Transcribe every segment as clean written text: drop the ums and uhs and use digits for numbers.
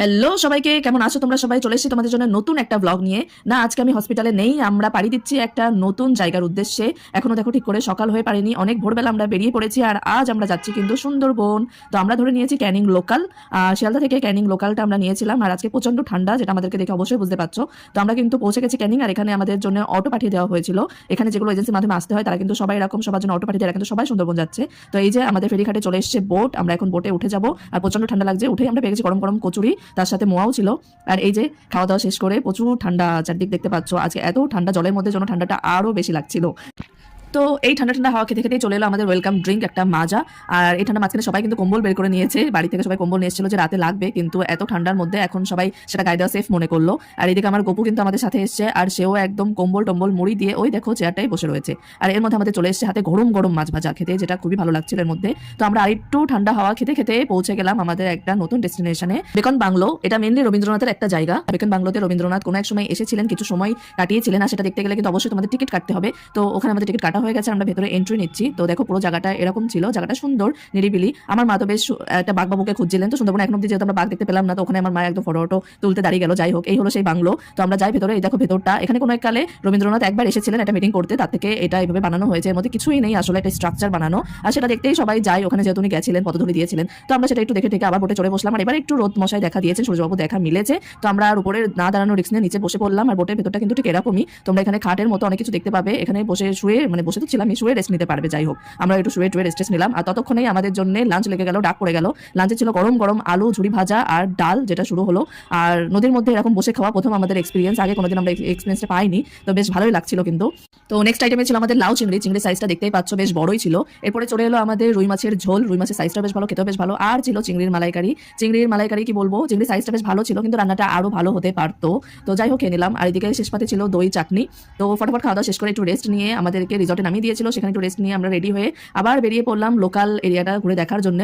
Hello সবাইকে, কেমন আছো তোমরা সবাই? চলে এসেছি তোমাদের জন্য নতুন একটা ব্লগ নিয়ে। না, আজকে আমি হসপিটালে নেই, আমরা পাড়ি দিচ্ছি একটা নতুন জায়গার উদ্দেশ্যে। এখনো দেখো ঠিক করে সকাল হয়ে পারেনি, অনেক ভোরবেলা আমরা বেরিয়ে পড়েছি। আর আজ আমরা যাচ্ছি কিন্তু সুন্দরবন। তো আমরা ধরে নিয়েছি ক্যানিং লোকাল, শিয়ালদা থেকে ক্যানিং লোকালটা আমরা নিয়েছিলাম। আর আজকে প্রচন্ড ঠান্ডা, যেটা আমাদেরকে দেখে অবশ্যই বুঝতে পারছো। তো আমরা কিন্তু পৌঁছে গেছি ক্যানিং, আর এখানে আমাদের জন্য অটো পাঠিয়ে দেওয়া হয়েছিল। এখানে যেগুলো এজেন্সির মাধ্যমে আসতে হয় তারা কিন্তু সবাই এরকম সবার জন্য অটো পাঠিয়ে দেয়, কিন্তু সবাই সুন্দরবন যাচ্ছে। তো এই যে আমাদের ফেরিঘাটে চলে এসেছে বোট, আমরা এখন বোটে উঠে যাবো। আর প্রচন্ড ঠান্ডা লাগছে, উঠে আমরা পেয়ে গেছি গরম গরম কচুরি, তার সাথে মোয়াও ছিল। আর এই যে খাওয়া দাওয়া শেষ করে প্রচুর ঠান্ডা চারদিক দেখতে পাচ্ছ। আজকে এত ঠান্ডা, জলের মধ্যে যেন ঠান্ডাটা আরো বেশি লাগছিল। তো এই ঠান্ডা ঠান্ডা হাওয়া খেতে খেতে চলে এলো আমাদের ওয়েলকাম ড্রিঙ্ক একটা মাজা। আর এই ঠান্ডা মাঝখানে সবাই কিন্তু কম্বল বের করে নিয়েছে, বাড়ি থেকে সবাই কম্বল নিয়ে এসেছিল যে রাতে লাগবে, কিন্তু এত ঠান্ডার মধ্যে এখন সবাই সেটা গায়ে দেওয়া সেফ মনে করলো। আর এদিকে আমার গপু কিন্তু আমাদের সাথে এসছে, আর সেও একদম কম্বল টম্বল মুড়ি দিয়ে ওই দেখো চেয়ারটাই বসে রয়েছে। আর এর মধ্যে আমাদের চলে এসছে হাতে গরম গরম মাছ ভাজা খেতে, যেটা খুবই ভালো লাগছিল এর মধ্যে। তো আমরা আরেকটু ঠান্ডা হাওয়া খেতে খেতে পৌঁছে গেলাম আমাদের একটা নতুন ডেস্টিনেশনে, বেকন বাংলো। এটা মেনলি রবীন্দ্রনাথের একটা জায়গা। বেকন বাংলোতে রবীন্দ্রনাথ কোনো এক সময় এসেছিলেন, কিছু সময় কাটিয়েছিলেন, আর সেটা দেখতে গেলে কিন্তু অবশ্যই তোমাদের টিকিট কাটতে হবে। তো ওখানে আমাদের টিকিট কাটা হয়ে গেছে, আমরা ভেতরে এন্ট্রি নিচ্ছি। তো দেখো পুরো জায়গাটা এরকম ছিল, জায়গাটা সুন্দর নিরিবিলি। আমার মা তো বেশ একটা বাঘবাবুকে খুঁজছিলেন, তো সুন্দরবনে এখন অব্দি যেহেতু আমরা বাঘ দেখতে পেলাম না, তো ওখানে আমার মা একদম ফটো তুলতে দাঁড়িয়ে গেল। যাই হোক, এই হলো সেই বাংলো। তো আমরা যাই ভেতরে। এই দেখো ভেতরটা, এখানে কোনো এক কালে রবীন্দ্রনাথ একবার এসেছিলেন একটা মিটিং করতে, তার থেকে এটা এইভাবে বানানো হয়েছে। এর মধ্যে কিছুই নেই আসলে, একটা স্ট্রাকচার বানানো। আর সেটা দেখতেই সবাই যায় ওখানে, যেহেতু উনি গেছিলেন, পদধূলি দিয়েছিলেন। তো আমরা সেটা একটু দেখে থেকে আবার বোটে চড়ে বসলাম। আর এবার একটু রোদ মশাই দেখা দিয়েছে, সূর্যবাবু দেখা মিলেছে। তো আমরা আর উপরে না দাঁড়ানো রিস্ক নিয়ে নিচে বসে পড়লাম। আর বোটের ভেতরটা কিন্তু ঠিক এরকমই, তোমরা এখানে খাটের মতো অনেক কিছু দেখতে পাবে। এখানে বসে শুয়ে, মানে বসে তো ছিলাম, শুয়ে রেস্ট নিতে পারবে। যাই হোক, আমরা একটু শুয়ে টুয়ে রেস্ট নিলাম। আর ততক্ষণেই আমাদের জন্য লাঞ্চ লেগে গেল, ডাক পড়ে গেল। লাঞ্চে ছিল গরম গরম আলু ঝুড়ি ভাজা আর ডাল, যেটা শুরু হলো। আর নদীর মধ্যে এরকম বসে খাওয়া প্রথম আমাদের এক্সপিরিয়েন্স, আগে কোনোদিন আমরা এক্সপিরিয়েন্সটা পাইনি। তো বেশ ভালোই লাগছিল কিন্তু। তো নেক্সট আইটেমে ছিল আমাদের লাউ চিংড়ি। চিংড়ির সাইজটা দেখতেই পাচ্ছ, বেশ বড়ই ছিল। এরপরে চলে এলো আমাদের রুই মাছের ঝোল। রুই মাছের সাইজটা বেশ ভালো, খেতেও বেশ ভালো। আর ছিল চিংড়ির মালাইকারি। চিংড়ির মালাইকারি কি বলবো, চিংড়ির সাইজটা বেশ ভালো ছিল, কিন্তু রান্নাটা আরো ভালো হতে পারতো। তো যাই হোক, খেয়ে নিলাম। আর এদিকে শেষ পাতে ছিল দই চাটনি। তো ফটাফট খাওয়া দাওয়া শেষ করে একটু রেস্ট নিয়ে আমাদেরকে রিসর্টে নামিয়ে দিয়েছিল, সেখানে একটু রেস্ট নিয়ে আমরা রেডি হয়ে আবার বেরিয়ে পড়লাম লোকাল এরিয়াটা ঘুরে দেখার জন্য।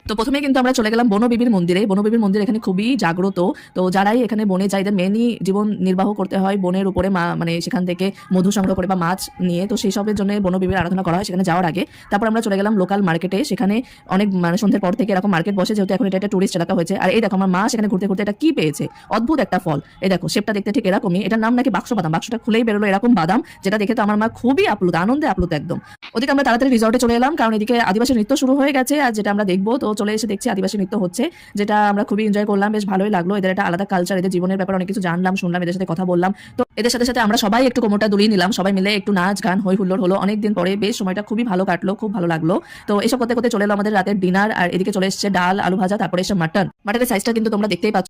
তো প্রথমে কিন্তু আমরা চলে গেলাম বনবিবির মন্দিরে। বনবিবির মন্দির এখানে খুবই জাগ্রত। তো যারাই এখানে বনে যায়, এদের মেনই জীবন নির্বাহ করতে হয় বনের উপরে, মানে সেখান থেকে মধু সংগ্রহ করে বা মাছ নিয়ে। তো সেই সবের জন্য বনবিবির আরাধনা করা হয় সেখানে যাওয়ার আগে। তারপর আমরা চলে গেলাম লোকাল মার্কেটে। সেখানে অনেক মানে সন্ধ্যের পর থেকে এরকম মার্কেট বসে, যেহেতু এখন এটা একটা টুরিস্ট এলাকা হয়েছে। আর এই দেখো আমার মা সেখানে ঘুরতে ঘুরতে এটা কি পেয়েছে, অদ্ভুত একটা ফল। এই দেখো শেপটা দেখতে ঠিক এরকমই, এটার নাম নাকি বাক্স বাদাম। বাক্সটা খুলেই বেরোলো এরকম বাদাম, যেটা দেখে তো আমার মা খুবই আপ্লুত, আনন্দে আপ্লুত একদম। ওদিকে আমরা তাড়াতাড়ি রিসর্টে চলে এলাম, কারণ এদিকে আদিবাসী নৃত্য শুরু হয়ে গেছে, আর যেটা আমরা দেখবো। তো চলে এসে দেখছি আদিবাসী নৃত্য হচ্ছে, যেটা আমরা খুবই এনজয় করলাম, বেশ ভালোই লাগলো। এদের একটা আলাদা কালচার, এদের জীবনের ব্যাপারে অনেক কিছু জানলাম, শুনলাম, এদের সাথে কথা বললাম। তো এদের সাথে সাথে আমরা সবাই একটু কোমরটা দুলিয়ে নিলাম, সবাই মিলে একটু নাচ গান হই হুল্লোড় হলো অনেকদিন পরে। বেশ সময়টা খুবই ভালো কাটলো, খুব ভালো লাগলো। তো এসব করতে করতে চলে এলো আমাদের রাতের ডিনার। আর এদিকে চলে এসেছে ডাল আলু ভাজা, তারপরে এসে মাটনের সাইজটা কিন্তু তোমরা দেখতেই পাচ্ছ।